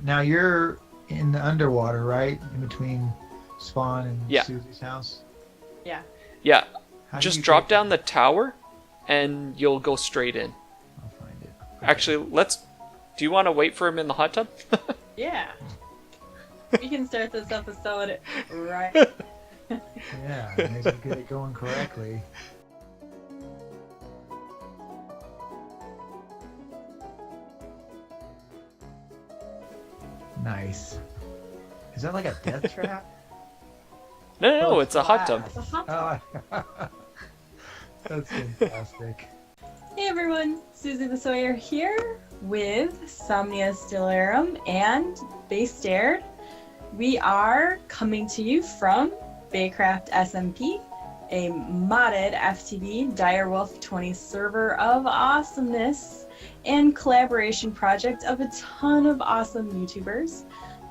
Now you're in the underwater, right? In between Spawn and Yeah. Susie's house? Yeah. Yeah, How do just you drop get down the tower, and you'll go straight in. I'll find it. Actually, do you want to wait for him in the hot tub? Yeah. We can start this episode right. Yeah, maybe get it going correctly. Nice. Is that like a death trap? No, Oh, it's a hot tub. It's a hot Oh, that's fantastic. Hey everyone, Suzie the Sawyer here with Somnia Stellarum and BayStaird. We are coming to you from BayCraft SMP, a modded FTB Direwolf 20 server of awesomeness and collaboration project of a ton of awesome YouTubers.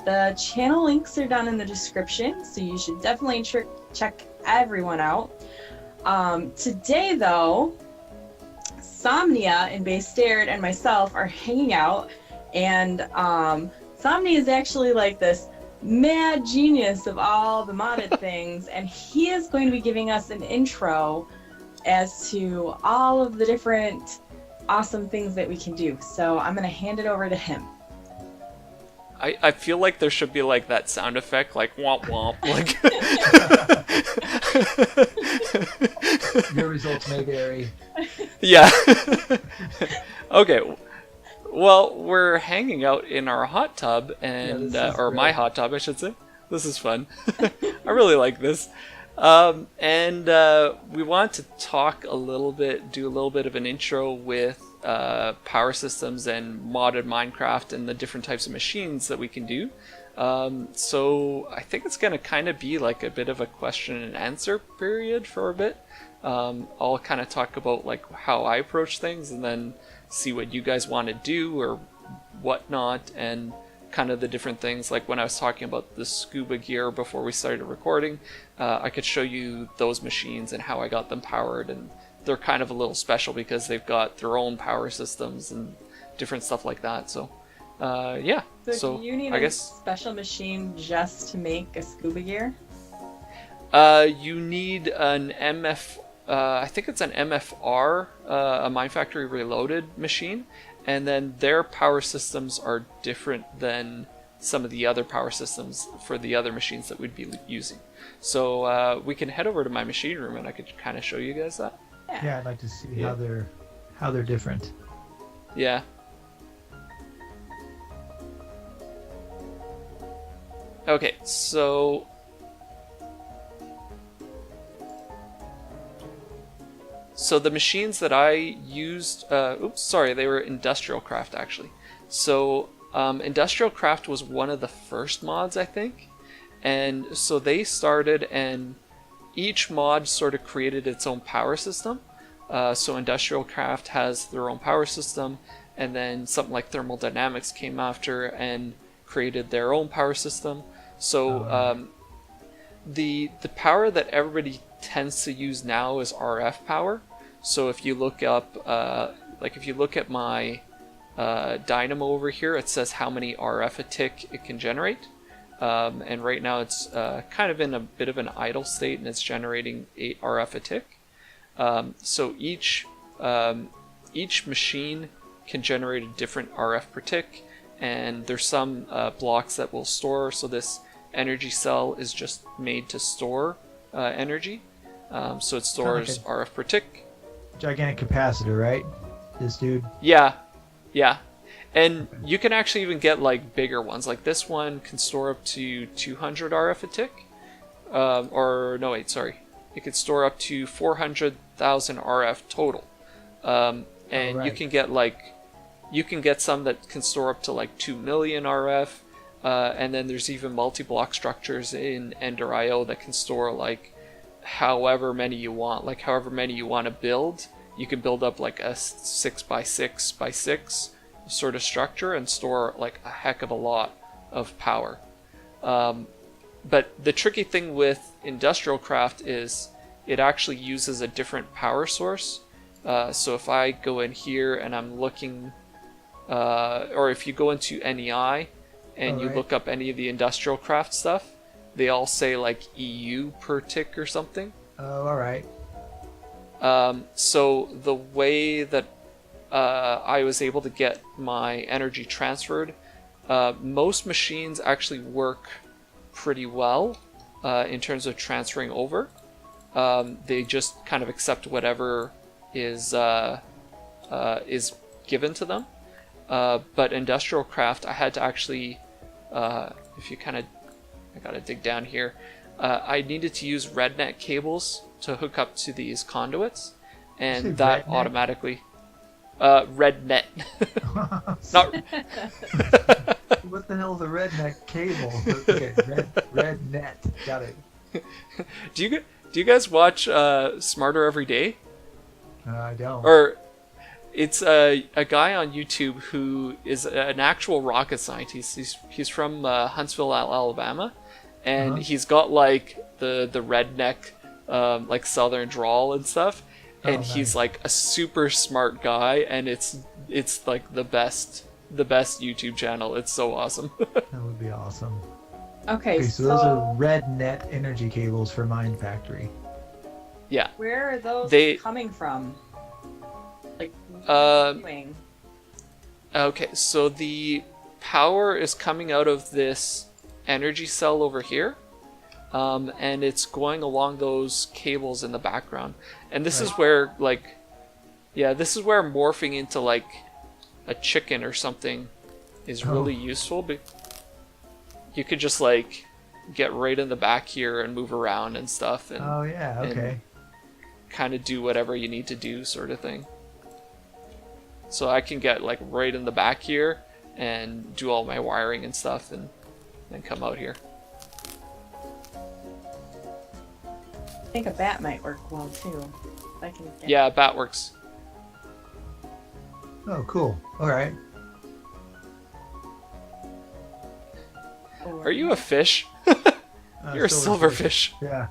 The channel links are down in the description, so you should definitely check everyone out. Today though, Somnia and BayStaird and myself are hanging out, and Somnia is actually like this mad genius of all the modded things, and he is going to be giving us an intro as to all of the different awesome things that we can do. So I'm going to hand it over to him. I feel like there should be like that sound effect, like womp womp, like. Your results may vary. Yeah. Okay. Well, we're hanging out in our hot tub, and Yeah, this is or my great. hot tub, I should say. This is fun. I really like this. And we want to talk a little bit, do a little bit of an intro with power systems and modded Minecraft and the different types of machines that we can do. So I think it's going to kind of be like a bit of a question and answer period for a bit. I'll kind of talk about like how I approach things, and then see what you guys want to do or whatnot, and kind of the different things. Like when I was talking about the Scuba Gear before we started recording, I could show you those machines and how I got them powered, and they're kind of a little special because they've got their own power systems and different stuff like that. So yeah, So do you need I a guess special machine just to make a Scuba Gear? you need an I think it's an MFR, a Mine Factory Reloaded machine, and then their power systems are different than some of the other power systems for the other machines that we'd be using. So we can head over to my machine room, and I could kind of show you guys that. Yeah, I'd like to see Yeah. how they're different. Yeah. Okay, so the machines that I used, they were Industrial Craft actually. So Industrial Craft was one of the first mods, I think, and so they started, and each mod sort of created its own power system. So Industrial Craft has their own power system, and then something like Thermodynamics came after and created their own power system. So the power that everybody tends to use now is RF power. So if you look up, if you look at my dynamo over here, it says how many RF a tick it can generate. And right now it's kind of in a bit of an idle state, and it's generating 8 RF a tick. So each machine can generate a different RF per tick, and there's some blocks that will store. So this energy cell is just made to store energy. So it stores like RF per tick. Gigantic capacitor, right? This dude. Yeah. And you can actually even get like bigger ones. Like this one can store up to 200 RF a tick. It could store up to 400,000 RF total. And right. you can get some that can store up to like 2 million RF. And then there's even multi-block structures in Ender.io that can store like however many you want. Like however many you want to build, you can build up like a 6x6x6 sort of structure and store like a heck of a lot of power. But the tricky thing with Industrial Craft is it actually uses a different power source. So if I go in here and I'm looking, or if you go into NEI and you Alright. look up any of the industrial craft stuff, they all say like EU per tick or something. Oh, all right. So the way that I was able to get my energy transferred, most machines actually work pretty well in terms of transferring over. They just kind of accept whatever is given to them. But industrial craft, I had to actually, if you kind of, I gotta dig down here. I needed to use rednet cables to hook up to these conduits, Did you and say that rednet? automatically, rednet, not. What the hell is a redneck cable? Okay, red net. Got it. Do you guys watch Smarter Every Day? I don't. Or it's a guy on YouTube who is an actual rocket scientist. He's from Huntsville, Alabama, and Uh-huh. he's got like the redneck like southern drawl and stuff. And Oh, he's nice. like a super smart guy, and it's like the best YouTube channel. It's so awesome. That would be awesome. Okay, Okay, so those are red net energy cables for Mine Factory. Yeah. where are those They- coming from? Like, Um, doing? Okay, so the power is coming out of this energy cell over here, and it's going along those cables in the background. And this is Right. where, like, yeah, this is where morphing into like a chicken or something is Oh. really useful. But you could just like get right in the back here and move around and stuff, and Oh yeah, okay. kind of do whatever you need to do, sort of thing. So I can get like right in the back here and do all my wiring and stuff, and then come out here. I think a bat might work well too. I can get... Yeah, bat works. Oh, cool. All right. Or- Are you a fish? You're a silverfish. Yeah.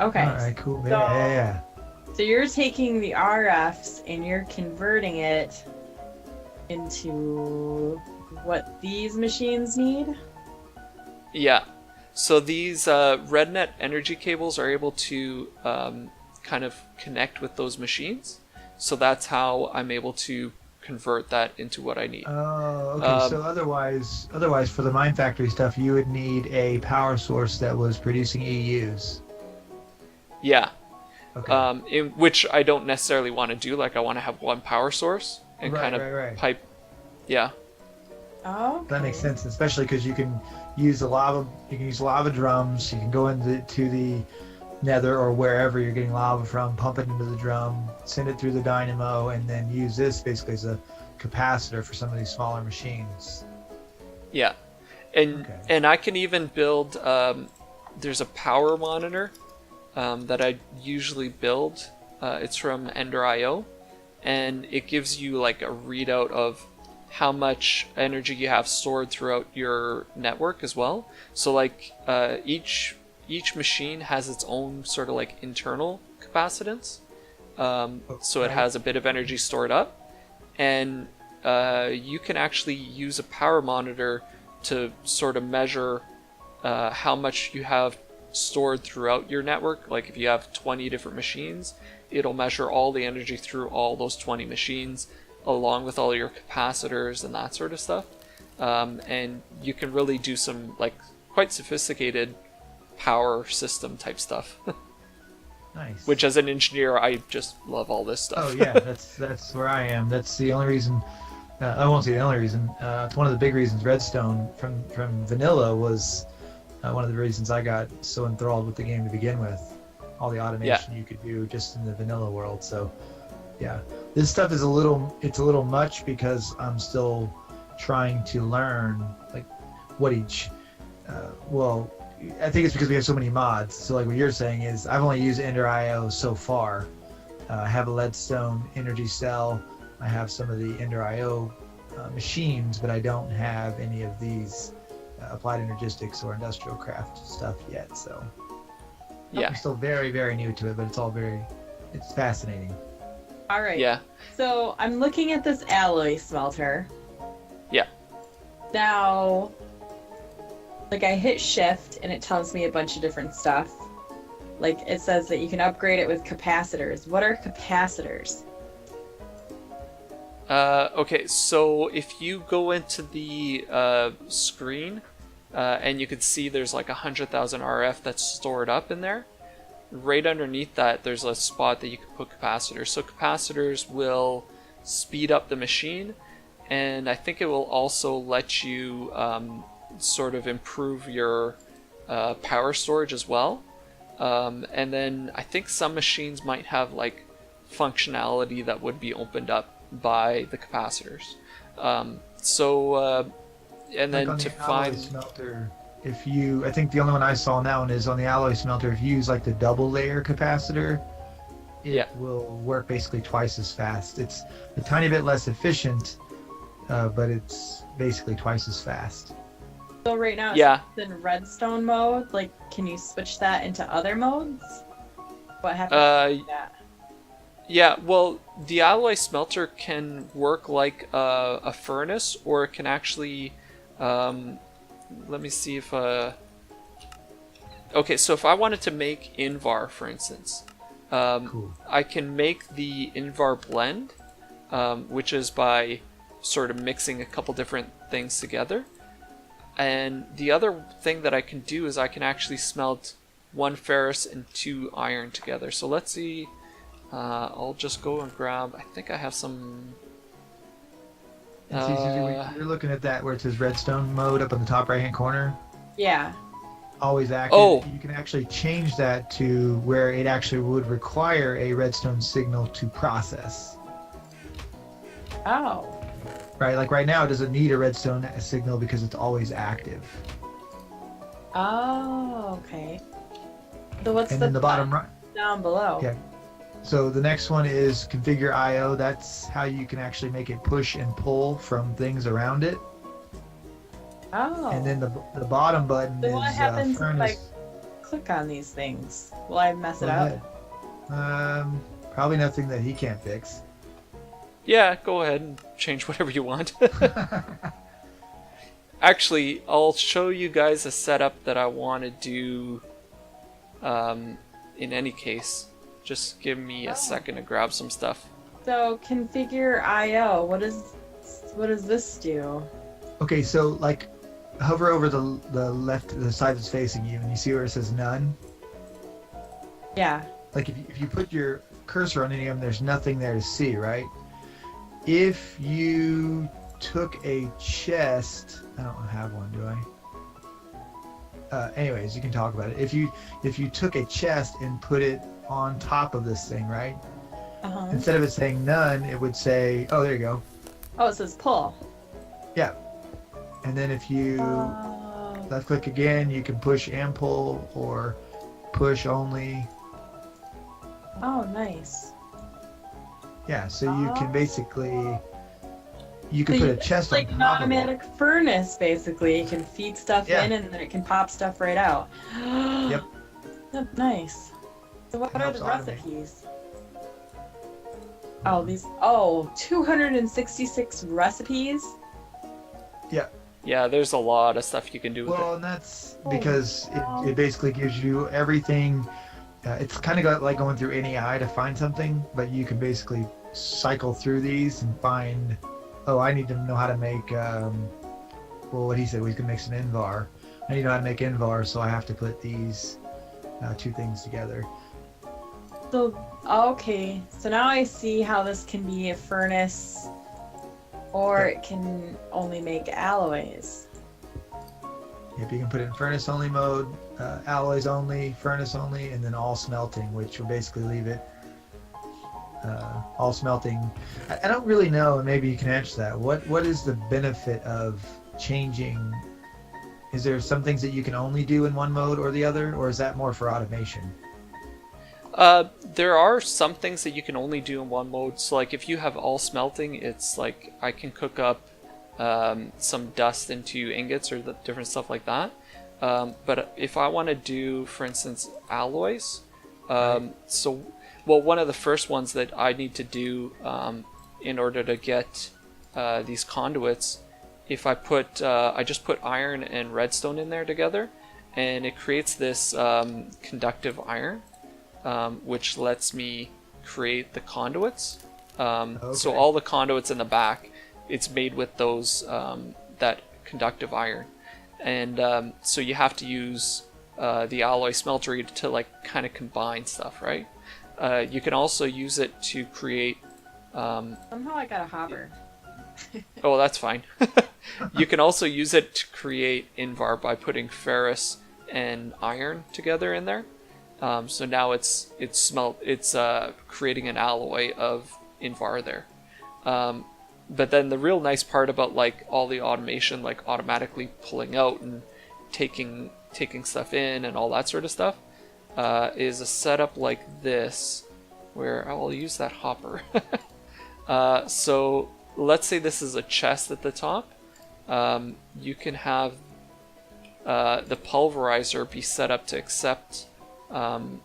Okay. All right, cool. So- Yeah. So you're taking the RFs and you're converting it into what these machines need? Yeah. So these RedNet energy cables are able to kind of connect with those machines. So that's how I'm able to convert that into what I need. Oh, okay. So otherwise, for the Mine Factory stuff, you would need a power source that was producing EUs. Yeah. Okay. In which I don't necessarily want to do. Like I want to have one power source and Right, kind of right. pipe. Yeah. Oh. That makes sense, especially because you can use lava drums. You can go into the Nether or wherever you're getting lava from, pump it into the drum, send it through the dynamo, and then use this basically as a capacitor for some of these smaller machines. Yeah. And Okay. and I can even build. There's a power monitor that I usually build. It's from Ender.io, and it gives you like a readout of how much energy you have stored throughout your network as well. So like each machine has its own sort of like internal capacitance. So it has a bit of energy stored up, and you can actually use a power monitor to sort of measure how much you have stored throughout your network. Like if you have 20 different machines, it'll measure all the energy through all those 20 machines, along with all your capacitors and that sort of stuff. And you can really do some like quite sophisticated power system type stuff. Nice. Which as an engineer, I just love all this stuff. Oh yeah, that's where I am. That's the only reason. I won't say the only reason. It's one of the big reasons Redstone from vanilla was one of the reasons I got so enthralled with the game to begin with. All the automation you could do just in the vanilla world. So yeah, this stuff is a little much because I'm still trying to learn like what each. Well, I think it's because we have so many mods. So like what you're saying is I've only used Ender.io so far. I have a leadstone energy cell. I have some of the Ender.io machines, but I don't have any of these applied energistics or industrial craft stuff yet. So Yeah. I'm still very, very new to it, but it's fascinating. All right. Yeah. So I'm looking at this alloy smelter. Yeah. Now, like I hit shift and it tells me a bunch of different stuff. Like it says that you can upgrade it with capacitors. What are capacitors? Okay, so if you go into the screen and you can see there's like 100,000 RF that's stored up in there, right underneath that there's a spot that you can put capacitors. So capacitors will speed up the machine, and I think it will also let you sort of improve your power storage as well. And then I think some machines might have like functionality that would be opened up by the capacitors. And then Like on to the alloy find smelter, if you, I think the only one I saw on that one is on the alloy smelter. If you use like the double layer capacitor, it will work basically twice as fast. It's a tiny bit less efficient, but it's basically twice as fast. So right now Yeah. it's in redstone mode. Like, can you switch that into other modes? What happens to that? Yeah, well, the alloy smelter can work like a furnace, or it can actually, let me see if, okay, so if I wanted to make Invar, for instance, Cool. I can make the Invar blend, which is by sort of mixing a couple different things together. And the other thing that I can do is I can actually smelt 1 ferrous and 2 iron together. So let's see. I'll just go and grab, I think I have some... And see, Suzie, you're looking at that where it says redstone mode up in the top right hand corner. Yeah. Always active. Oh. You can actually change that to where it actually would require a redstone signal to process. Oh. Right, like right now it doesn't need a redstone signal because it's always active. Oh, okay. So what's And then the bottom right. down below? Yeah. So the next one is configure IO. That's how you can actually make it push and pull from things around it. Oh. And then the bottom button So is what happens furnace. if I click on these things? Will I mess it Go up? ahead. Probably nothing that he can't fix. Yeah, go ahead and change whatever you want. Actually, I'll show you guys a setup that I want to do in any case. Just give me a second to grab some stuff. So configure IO. What does this do? Okay, so like hover over the the side that's facing you, and you see where it says none. Yeah. Like if you put your cursor on any of them, there's nothing there to see, right? If you took a chest, I don't have one, do I? Anyways, you can talk about it. If you took a chest and put it on top of this thing, right? Uh-huh. Instead of it saying none, it would say, oh, there you go. Oh, it says pull. Yeah. And then if you Oh. left click again, you can push and pull or push only. Oh, nice. Yeah, so you can basically, you So can put you- a chest It's like on an top of it. automatic furnace, basically. You can feed stuff Yeah. in and then it can pop stuff right out. Yep. That's nice. So what It are helps the automate. recipes? Oh, 266 recipes? Yeah, there's a lot of stuff you can do with Well, it. and that's Oh, because wow. it basically gives you everything. It's kind of like going through NEI to find something, but you can basically cycle through these and find, oh, I need to know how to make, well, what he said, we can make some Invar. I need to know how to make Invar, so I have to put these two things together. So, okay. So now I see how this can be a furnace or Yeah. it can only make alloys. Yep, you can put it in furnace only mode, alloys only, furnace only, and then all smelting, which will basically leave it all smelting. I don't really know, and maybe you can answer that. What is the benefit of changing? Is there some things that you can only do in one mode or the other, or is that more for automation? There are some things that you can only do in one mode. So like if you have all smelting, it's like I can cook up some dust into ingots or the different stuff like that. But if I want to do, for instance, alloys, so well, one of the first ones that I need to do in order to get these conduits, if I just put iron and redstone in there together, and it creates this conductive iron, which lets me create the conduits. So all the conduits in the back, it's made with those that conductive iron, and so you have to use the alloy smeltery to like kind of combine stuff, right? You can also use it to create. Somehow I got a hopper. Oh, that's fine. You can also use it to create invar by putting ferrous and iron together in there. So now it's creating an alloy of invar there. But then the real nice part about like all the automation, like automatically pulling out and taking stuff in and all that sort of stuff, is a setup like this, where I'll use that hopper. So let's say this is a chest at the top. You can have the pulverizer be set up to accept. Okay,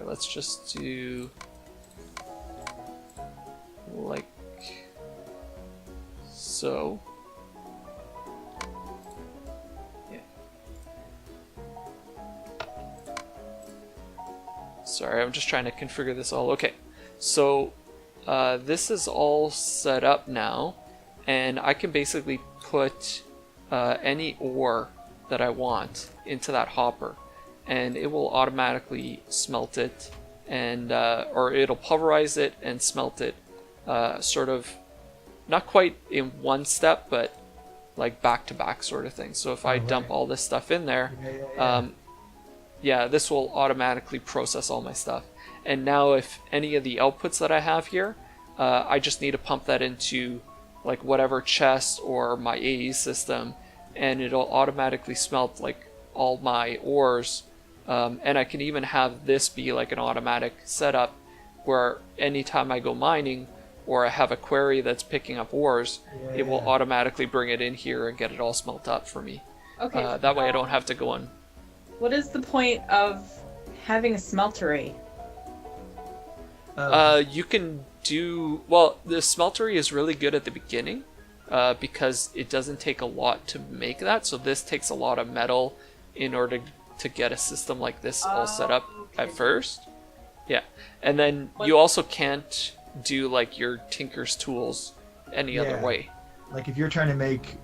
let's just do like so. Yeah. Sorry, I'm just trying to configure this all. Okay, so this is all set up now, and I can basically put any ore that I want into that hopper, and it will automatically smelt it, and or it'll pulverize it and smelt it, sort of not quite in one step, but like back to back sort of thing. So if I dump all this stuff in there, yeah, this will automatically process all my stuff. And now if any of the outputs that I have here, I just need to pump that into like whatever chest or my AE system, and it'll automatically smelt like all my ores. And I can even have this be like an automatic setup where anytime I go mining or I have a quarry that's picking up ores, it will automatically bring it in here and get it all smelt up for me. Okay. That way I don't have to go on. What is the point of having a smeltery? You can do, well, the smeltery is really good at the beginning because it doesn't take a lot to make that. So this takes a lot of metal in order to get a system like this all set up at first. Yeah. And then you also can't do like your tinker's tools any other way. Like if you're trying to make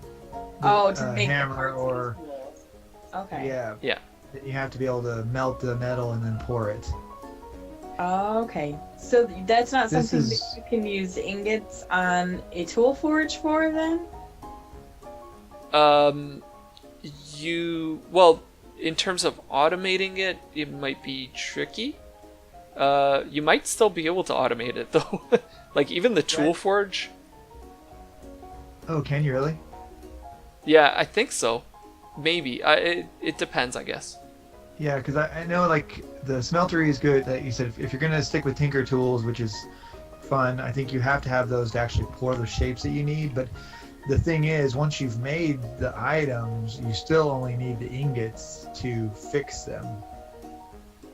make hammer or okay. Yeah. Then you have to be able to melt the metal and then pour it. Okay. So that's not something that you can use ingots on a tool forge for then? Well, in terms of automating it, it might be tricky. You might still be able to automate it though. Like even the tool forge. Oh, can you really? Yeah, I think so. Maybe. It depends, I guess. Yeah, because I know like the smeltery is good. That you said if you're gonna stick with tinker tools, which is fun, I think you have to have those to actually pour the shapes that you need. But the thing is, once you've made the items, you still only need the ingots to fix them.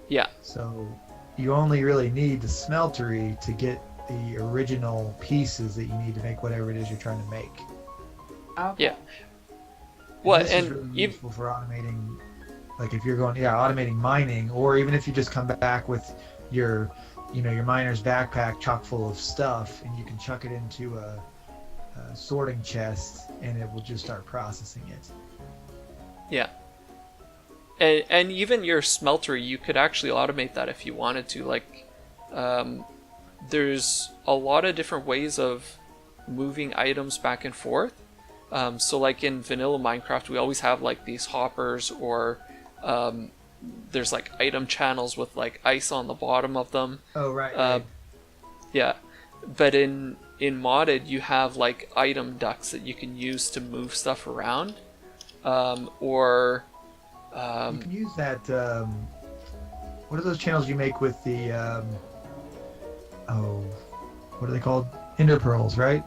Yeah. So you only really need the smeltery to get the original pieces that you need to make whatever it is you're trying to make. Okay. Yeah. Well, this is really useful for automating, like if you're going, automating mining, or even if you just come back with your, your miner's backpack chock full of stuff, and you can chuck it into a sorting chest, and it will just start processing it. Yeah. And even your smeltery, you could actually automate that if you wanted to. Like, there's a lot of different ways of moving items back and forth. So like in vanilla Minecraft, we always have like these hoppers, or there's like item channels with like ice on the bottom of them. Oh, right. Yeah. But in modded, you have like item ducts that you can use to move stuff around. Or you can use that, what are those channels you make with the, what are they called? Ender pearls, right?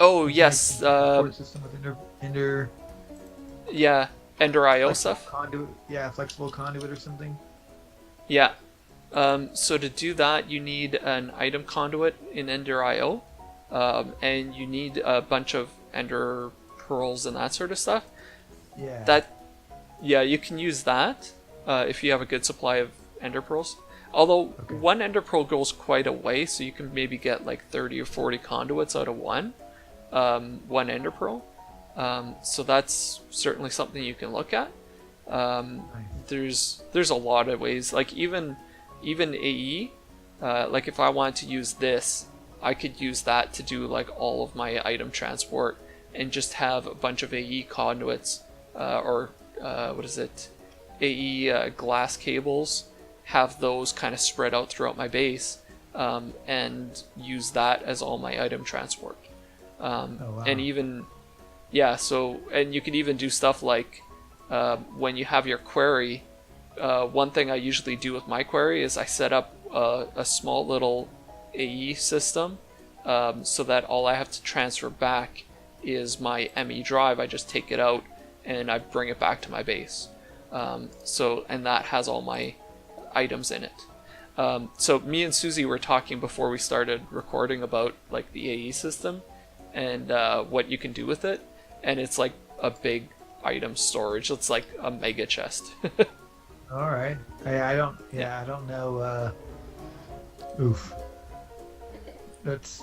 Oh, yes. System with Ender. Yeah, Ender IO stuff. Conduit, flexible conduit or something. Yeah. So to do that, you need an item conduit in Ender IO, and you need a bunch of Ender pearls and that sort of stuff. Yeah. Yeah, you can use that if you have a good supply of Ender pearls. Although one Ender pearl goes quite a way, so you can maybe get like 30 or 40 conduits out of one Ender pearl. So that's certainly something you can look at. There's a lot of ways, like even AE, like if I wanted to use this, I could use that to do like all of my item transport and just have a bunch of AE conduits, or what is it, AE glass cables, have those kind of spread out throughout my base, and use that as all my item transport. And even, yeah, so, and you could even do stuff like, when you have your query, one thing I usually do with my query is I set up a small little AE system, so that all I have to transfer back is my ME drive. I just take it out and I bring it back to my base. And that has all my items in it. So me and Suzie were talking before we started recording about like the AE system and what you can do with it, and it's like a big item storage. It's like a mega chest. All right. I don't know. Oof. That's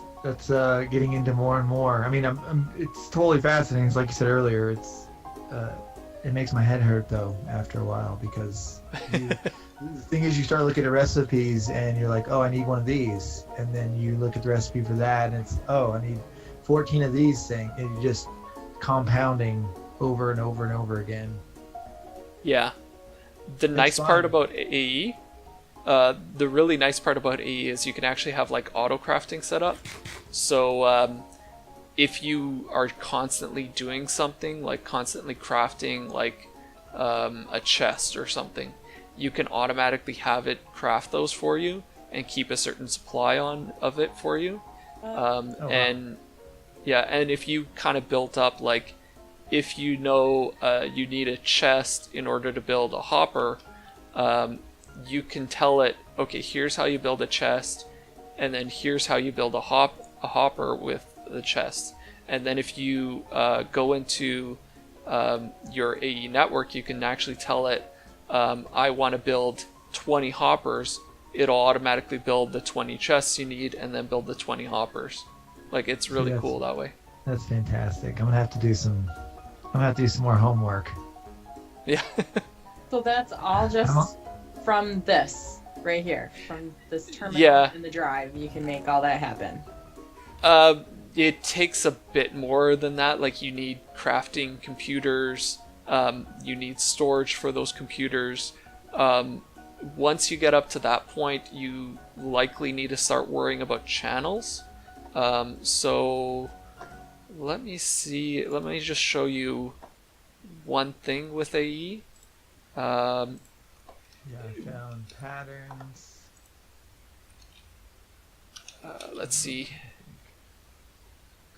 getting into more and more. I mean, it's totally fascinating. It's like you said earlier. It makes my head hurt though after a while, because the thing is, you start looking at recipes and you're like, oh, I need one of these, and then you look at the recipe for that and it's, oh, I need 14 of these things, and you're just compounding over and over and over again. Yeah. The nice part about AE, the really nice part about AE is you can actually have like auto crafting set up. So if you are constantly doing something, like constantly crafting like a chest or something, you can automatically have it craft those for you and keep a certain supply of it for you. And yeah, and if you kind of built up, like if you know you need a chest in order to build a hopper, you can tell it, okay, here's how you build a chest, and then here's how you build a hopper with the chest. And then if you go into your AE network, you can actually tell it, I want to build 20 hoppers. It'll automatically build the 20 chests you need and then build the 20 hoppers. Like, it's really cool that way. That's fantastic. I'm gonna have to do some more homework. Yeah. So that's all just from this right here, from this terminal in the drive. You can make all that happen. It takes a bit more than that. Like, you need crafting computers. You need storage for those computers. Once you get up to that point, you likely need to start worrying about channels. So let me see. Let me just show you one thing with AE. I found patterns. Let's see.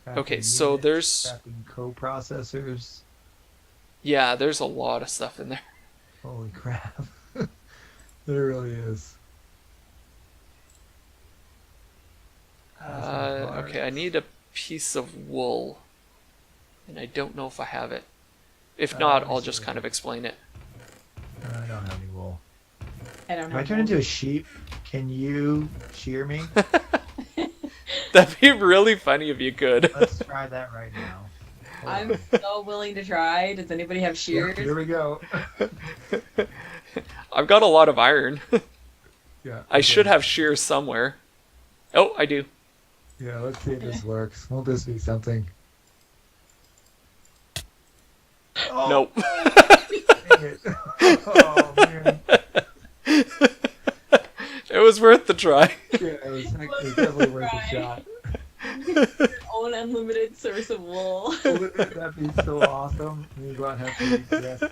Crafting Okay, so units, there's... crafting coprocessors. Yeah, there's a lot of stuff in there. Holy crap. There really is. Okay, I need a piece of wool, and I don't know if I have it. If not, I'll just kind of explain it. I don't have any wool. I don't know. If I turn into a sheep, can you shear me? That'd be really funny if you could. Let's try that right now. I'm so willing to try. Does anybody have shears? Here we go. I've got a lot of iron. Yeah. I should have shears somewhere. Oh, I do. Yeah, let's see if this works. Won't this be something? Oh, Nope. dang it. Oh, man. It was worth the try. Yeah, it was definitely worth a shot. Your own unlimited source of wool. That'd be so awesome. You go out and have to use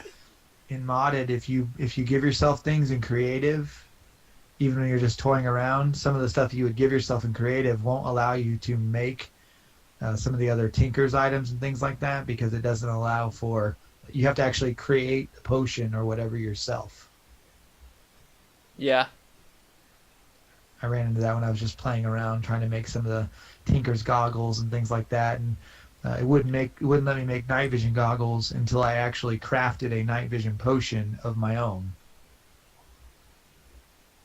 in modded, if you give yourself things in creative, even when you're just toying around, some of the stuff you would give yourself in creative won't allow you to make some of the other tinker's items and things like that, because it doesn't allow for, you have to actually create a potion or whatever yourself. Yeah. I ran into that when I was just playing around trying to make some of the Tinker's goggles and things like that, and it wouldn't let me make night vision goggles until I actually crafted a night vision potion of my own.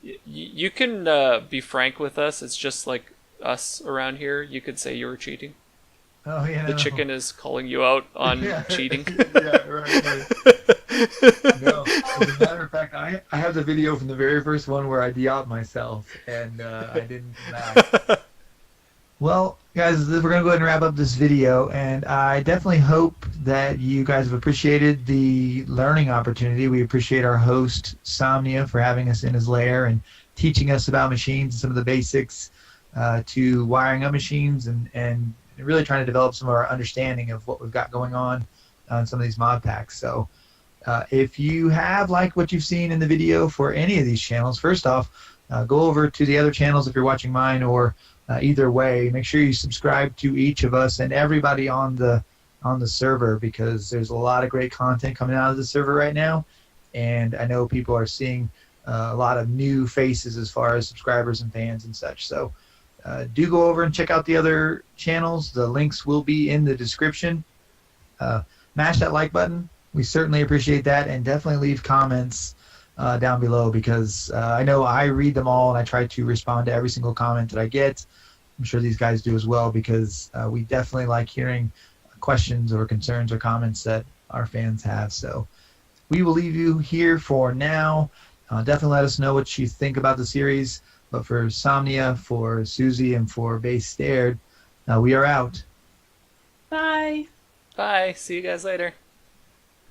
You can be frank with us. It's just like us around here. You could say you were cheating. Oh yeah. The chicken is calling you out on Yeah. cheating. Yeah, right. No, as a matter of fact, I have the video from the very first one where I de-opt myself, and I didn't come back. Well, guys, we're going to go ahead and wrap up this video, and I definitely hope that you guys have appreciated the learning opportunity. We appreciate our host, Somnia, for having us in his lair and teaching us about machines and some of the basics to wiring up machines and really trying to develop some of our understanding of what we've got going on some of these mod packs. So if you have liked what you've seen in the video for any of these channels, first off, go over to the other channels if you're watching mine, or either way, make sure you subscribe to each of us and everybody on the server, because there's a lot of great content coming out of the server right now, and I know people are seeing a lot of new faces as far as subscribers and fans and such. So do go over and check out the other channels. The links will be in the description. Mash that like button. We certainly appreciate that, and definitely leave comments down below, because I know I read them all and I try to respond to every single comment that I get. I'm sure these guys do as well, because we definitely like hearing questions or concerns or comments that our fans have. So we will leave you here for now. Definitely let us know what you think about the series. But for Somnia, for Suzie, and for BayStaird, we are out. Bye. Bye. See you guys later.